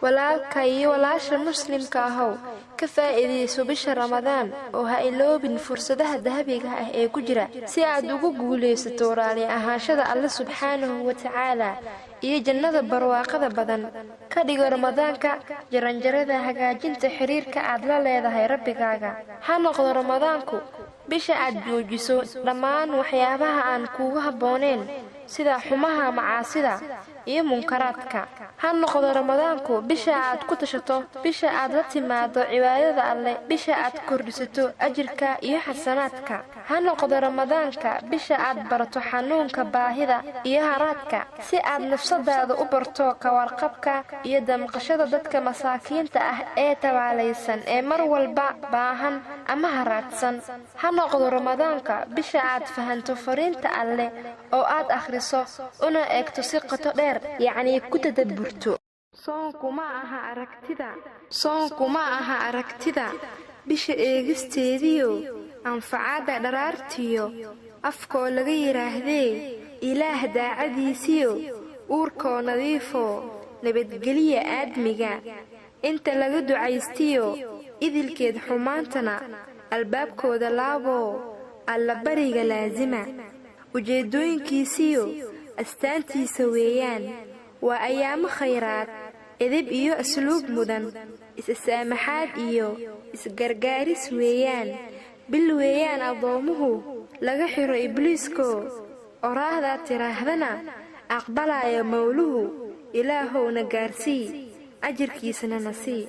walaalka iyo walaasha muslimka ahow ka faa'iideyso bisha Ramadaan oo ha iloobin fursadaha dahabiga ah ee ku jira si aad ugu guuleysato raali ahaanshada Allah subxaanahu wa ta'ala iyo jannada barwaaqada badan ka dhigo Ramadaanka jaranjarada hagaajinta xiriirka aad la leedahay Rabbigaaga ha noqdo Ramadaanku bisha aad joojiso dhammaan waxyaabaha aan kuugu habooneen sida xumaha macaasida iyo munkaraadka ha noqdo Ramadaanku bisha aad ku tashato bisha aad la timaado cibaadada Alle bisha aad kordhisato ajirka iyo xasanaadka ha noqdo Ramadaanka bisha aad barato xanuunka baahida iyo haraadka si aad nafsadaada u barto ka warqabka iyo damqashada dadka masaakiinta ah ee tabaalaysan ee mar walba baahan ama haraadsan ha noqdo Ramadaanka bisha aad fahanto fariinta Alle oo aad akhriso una eegto si qoto dheer يعني كنت تدبرتو صونكو ما أها أركتدا بش إيغستيديو أنفعادا درارتيو أفكو لغير هذي إله دا عديسيو أوركو نظيفو نبتقلية آدميغا انت لغدو عايستيو إذل كيد حمانتنا البابكو دلابو اللبريغ لازمة وجيدوين كيسيو أستانتيسا weeyaan waa ayaamo khayraad edeb iyo asluub mudan is-saamaxaad iyo is-gargaaris weeyaan bil weeyaan adoomuhu laga xiro ibliisko oraahda tiraahdana aqbalaya mawluhu ilaahowna gaarsii ajirkiisana nasii